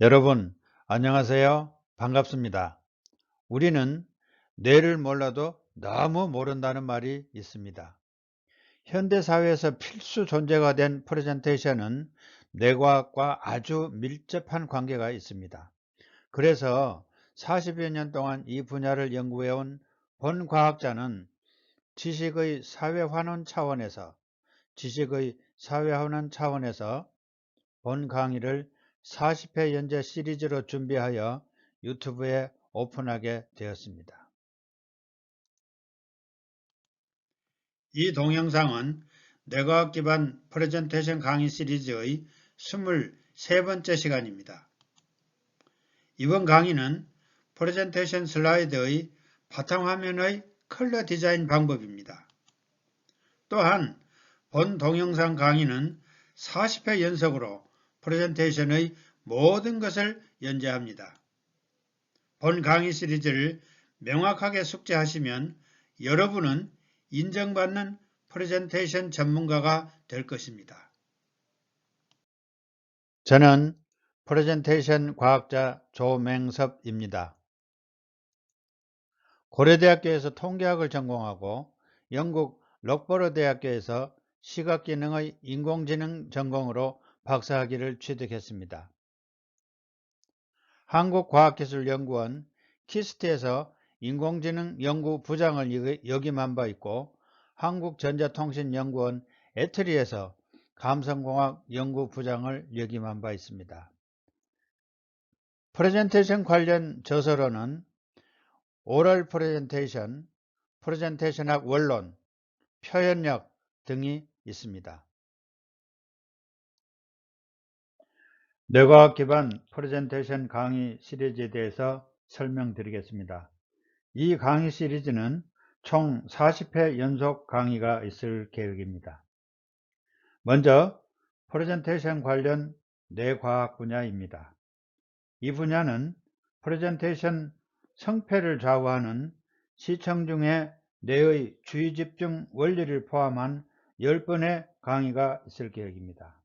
여러분, 안녕하세요. 반갑습니다. 우리는 뇌를 몰라도 너무 모른다는 말이 있습니다. 현대사회에서 필수 존재가 된 프레젠테이션은 뇌과학과 아주 밀접한 관계가 있습니다. 그래서 40여 년 동안 이 분야를 연구해온 본 과학자는 지식의 사회환원 차원에서 본 강의를 40회 연재 시리즈로 준비하여 유튜브에 오픈하게 되었습니다. 이 동영상은 뇌과학 기반 프레젠테이션 강의 시리즈의 23번째 시간입니다. 이번 강의는 프레젠테이션 슬라이드의 바탕화면의 컬러 디자인 방법입니다. 또한 본 동영상 강의는 40회 연속으로 프레젠테이션의 모든 것을 연재합니다. 본 강의 시리즈를 명확하게 숙지하시면 여러분은 인정받는 프레젠테이션 전문가가 될 것입니다. 저는 프레젠테이션 과학자 조맹섭입니다. 고려대학교에서 통계학을 전공하고 영국 록버러 대학교에서 시각기능의 인공지능 전공으로 박사학위를 취득했습니다. 한국과학기술연구원 키스트에서 인공지능 연구 부장을 역임한 바 있고 한국전자통신연구원 애트리에서 감성공학 연구 부장을 역임한 바 있습니다. 프레젠테이션 관련 저서로는 오럴 프레젠테이션, 프레젠테이션학 원론, 표현력 등이 있습니다. 뇌과학 기반 프레젠테이션 강의 시리즈에 대해서 설명드리겠습니다. 이 강의 시리즈는 총 40회 연속 강의가 있을 계획입니다. 먼저 프레젠테이션 관련 뇌과학 분야입니다. 이 분야는 프레젠테이션 성패를 좌우하는 시청 중에 뇌의 주의집중 원리를 포함한 10번의 강의가 있을 계획입니다.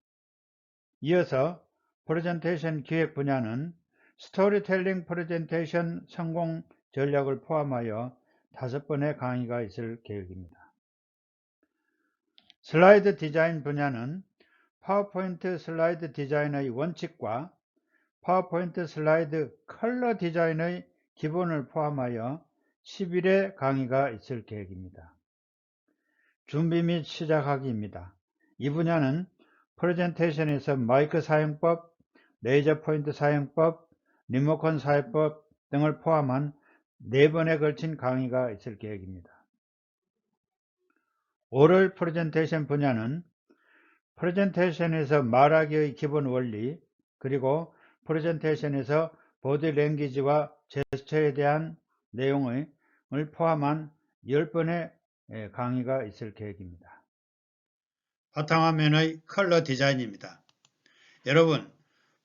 이어서 프레젠테이션 기획 분야는 스토리텔링 프레젠테이션 성공 전략을 포함하여 5번의 강의가 있을 계획입니다. 슬라이드 디자인 분야는 파워포인트 슬라이드 디자인의 원칙과 파워포인트 슬라이드 컬러 디자인의 기본을 포함하여 11회 강의가 있을 계획입니다. 준비 및 시작하기입니다. 이 분야는 프레젠테이션에서 마이크 사용법, 레이저 포인트 사용법, 리모컨 사용법 등을 포함한 4번에 걸친 강의가 있을 계획입니다. 오럴 프레젠테이션 분야는 프레젠테이션에서 말하기의 기본 원리, 그리고 프레젠테이션에서 보디 랭귀지와 제스처에 대한 내용을 포함한 10번의 강의가 있을 계획입니다. 바탕화면의 컬러 디자인입니다. 여러분,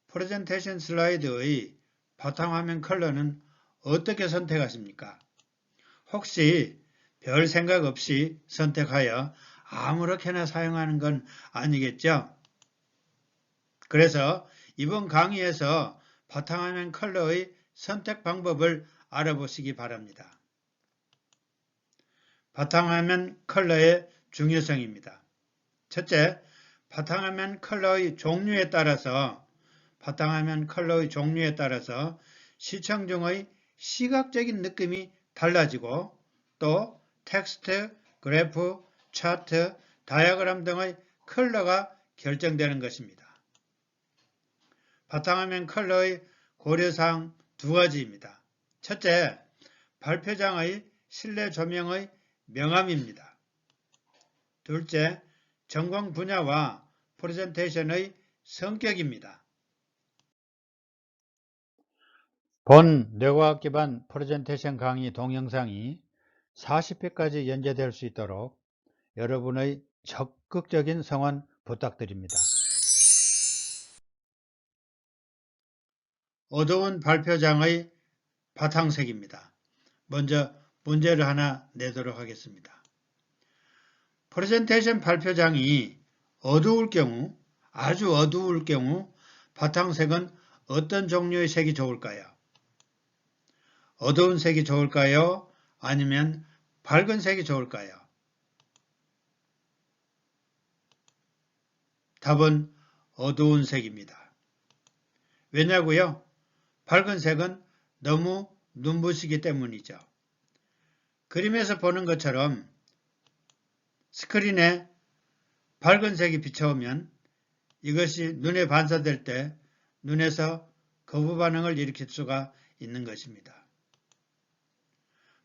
프레젠테이션 슬라이드의 바탕화면 컬러는 어떻게 선택하십니까? 혹시 별 생각 없이 선택하여 아무렇게나 사용하는 건 아니겠죠? 그래서 이번 강의에서 바탕화면 컬러의 선택 방법을 알아보시기 바랍니다. 바탕화면 컬러의 중요성입니다. 첫째, 바탕화면 컬러의 종류에 따라서 시청 중의 시각적인 느낌이 달라지고 또 텍스트, 그래프, 차트, 다이어그램 등의 컬러가 결정되는 것입니다. 바탕화면 컬러의 고려사항 2가지입니다. 첫째, 발표장의 실내 조명의 명암입니다. 둘째, 전공 분야와 프레젠테이션의 성격입니다. 본 뇌과학 기반 프레젠테이션 강의 동영상이 40회까지 연재될 수 있도록 여러분의 적극적인 성원 부탁드립니다. 어두운 발표장의 바탕색입니다. 먼저 문제를 하나 내도록 하겠습니다. 프레젠테이션 발표장이 어두울 경우, 아주 어두울 경우 바탕색은 어떤 종류의 색이 좋을까요? 어두운 색이 좋을까요? 아니면 밝은 색이 좋을까요? 답은 어두운 색입니다. 왜냐고요? 밝은 색은 너무 눈부시기 때문이죠. 그림에서 보는 것처럼 스크린에 밝은 색이 비춰오면 이것이 눈에 반사될 때 눈에서 거부 반응을 일으킬 수가 있는 것입니다.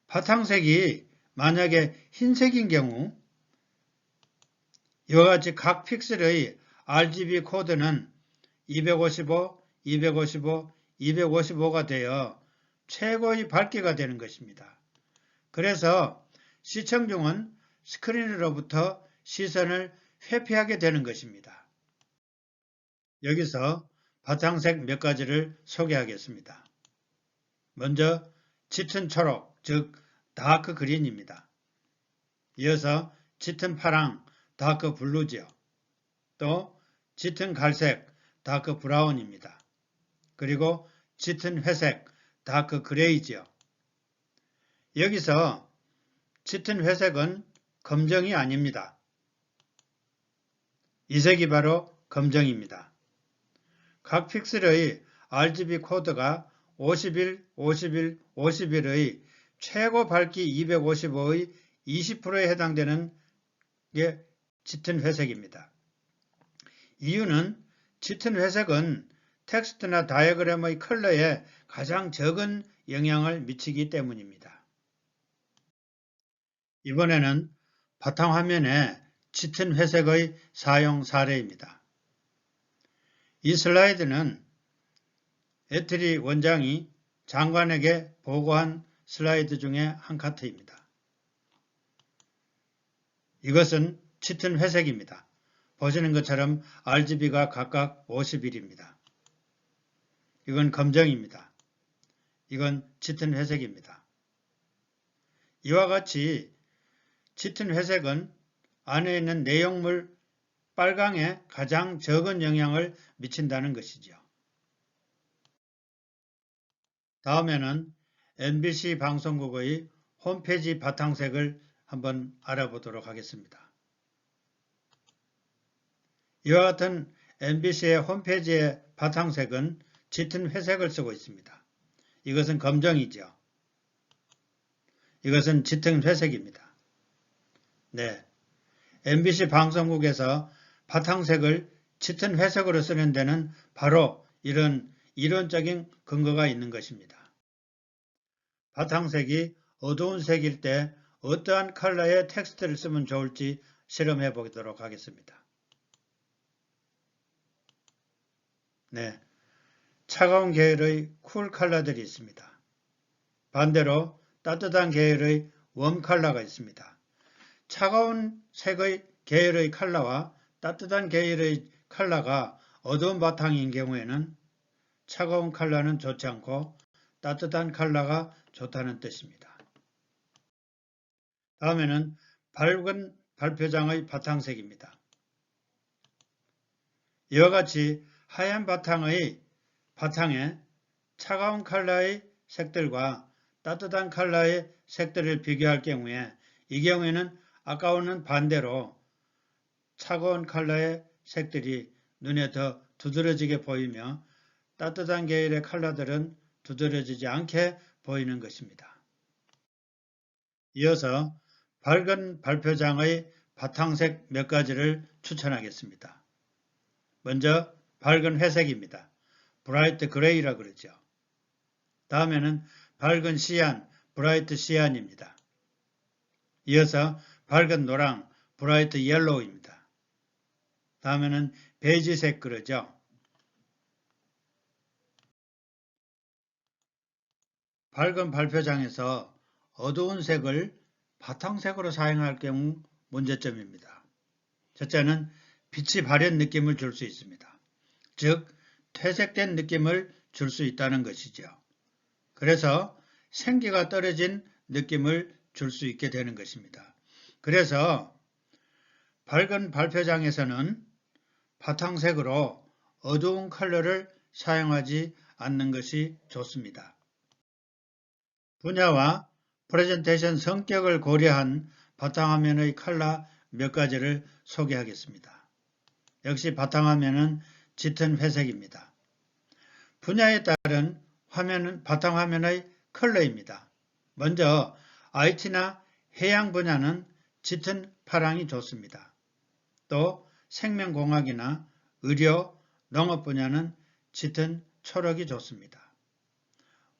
바탕색이 만약에 흰색인 경우 이와 같이 각 픽셀의 RGB 코드는 255, 255, 255가 되어 최고의 밝기가 되는 것입니다. 그래서 시청 중은 스크린으로부터 시선을 회피하게 되는 것입니다. 여기서 바탕색 몇 가지를 소개하겠습니다. 먼저 짙은 초록, 즉 다크 그린입니다. 이어서 짙은 파랑, 다크 블루지요. 또 짙은 갈색, 다크 브라운입니다. 그리고 짙은 회색, 다크 그레이지요. 여기서 짙은 회색은 검정이 아닙니다. 이 색이 바로 검정입니다. 각 픽셀의 RGB 코드가 51, 51, 51의 최고 밝기 255의 20%에 해당되는 게 짙은 회색입니다. 이유는 짙은 회색은 텍스트나 다이어그램의 컬러에 가장 적은 영향을 미치기 때문입니다. 이번에는 바탕화면에 짙은 회색의 사용 사례입니다. 이 슬라이드는 애트리 원장이 장관에게 보고한 슬라이드 중에 한 카트입니다. 이것은 짙은 회색입니다. 보시는 것처럼 RGB가 각각 51입니다. 이건 검정입니다. 이건 짙은 회색입니다. 이와 같이 짙은 회색은 안에 있는 내용물 빨강에 가장 적은 영향을 미친다는 것이죠. 다음에는 MBC 방송국의 홈페이지 바탕색을 한번 알아보도록 하겠습니다. 이와 같은 MBC의 홈페이지의 바탕색은 짙은 회색을 쓰고 있습니다. 이것은 검정이죠. 이것은 짙은 회색입니다. 네, MBC 방송국에서 바탕색을 짙은 회색으로 쓰는 데는 바로 이런 이론적인 근거가 있는 것입니다. 바탕색이 어두운 색일 때 어떠한 컬러의 텍스트를 쓰면 좋을지 실험해 보도록 하겠습니다. 네, 차가운 계열의 쿨 컬러들이 있습니다. 반대로 따뜻한 계열의 웜 컬러가 있습니다. 차가운 색의 계열의 컬러와 따뜻한 계열의 컬러가 어두운 바탕인 경우에는 차가운 컬러는 좋지 않고 따뜻한 컬러가 좋다는 뜻입니다. 다음에는 밝은 발표장의 바탕색입니다. 이와 같이 하얀 바탕에 차가운 컬러의 색들과 따뜻한 컬러의 색들을 비교할 경우에 이 경우에는 아까와는 반대로 차가운 컬러의 색들이 눈에 더 두드러지게 보이며 따뜻한 계열의 컬러들은 두드러지지 않게 보이는 것입니다. 이어서 밝은 발표장의 바탕색 몇 가지를 추천하겠습니다. 먼저 밝은 회색입니다. 브라이트 그레이라 그러죠. 다음에는 밝은 시안, 브라이트 시안입니다. 이어서 밝은 노랑, 브라이트 옐로우입니다. 다음에는 베이지색 그러죠. 밝은 발표장에서 어두운 색을 바탕색으로 사용할 경우 문제점입니다. 첫째는 빛이 바랜 느낌을 줄 수 있습니다. 즉, 퇴색된 느낌을 줄 수 있다는 것이죠. 그래서 생기가 떨어진 느낌을 줄 수 있게 되는 것입니다. 그래서 밝은 발표장에서는 바탕색으로 어두운 컬러를 사용하지 않는 것이 좋습니다. 분야와 프레젠테이션 성격을 고려한 바탕화면의 컬러 몇 가지를 소개하겠습니다. 역시 바탕화면은 짙은 회색입니다. 분야에 따른 바탕화면의 컬러입니다. 먼저 IT나 해양 분야는 짙은 파랑이 좋습니다. 또 생명공학이나 의료, 농업 분야는 짙은 초록이 좋습니다.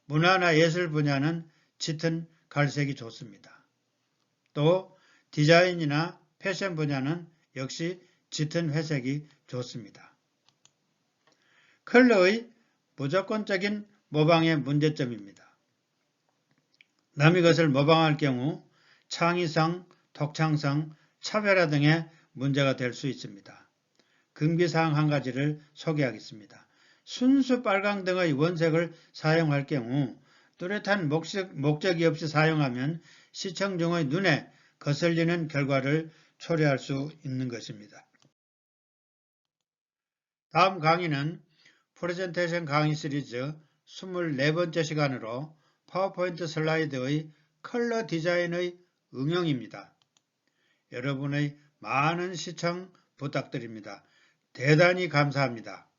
문화나 예술 분야는 짙은 갈색이 좋습니다. 또 디자인이나 패션 분야는 역시 짙은 회색이 좋습니다. 컬러의 무조건적인 모방의 문제점입니다. 남의 것을 모방할 경우 창의성, 독창성, 차별화 등의 문제가 될 수 있습니다. 금기사항 한 가지를 소개하겠습니다. 순수 빨강 등의 원색을 사용할 경우 뚜렷한 목적이 없이 사용하면 시청 중의 눈에 거슬리는 결과를 초래할 수 있는 것입니다. 다음 강의는 프레젠테이션 강의 시리즈 24번째 시간으로 파워포인트 슬라이드의 컬러 디자인의 응용입니다. 여러분의 많은 시청 부탁드립니다. 대단히 감사합니다.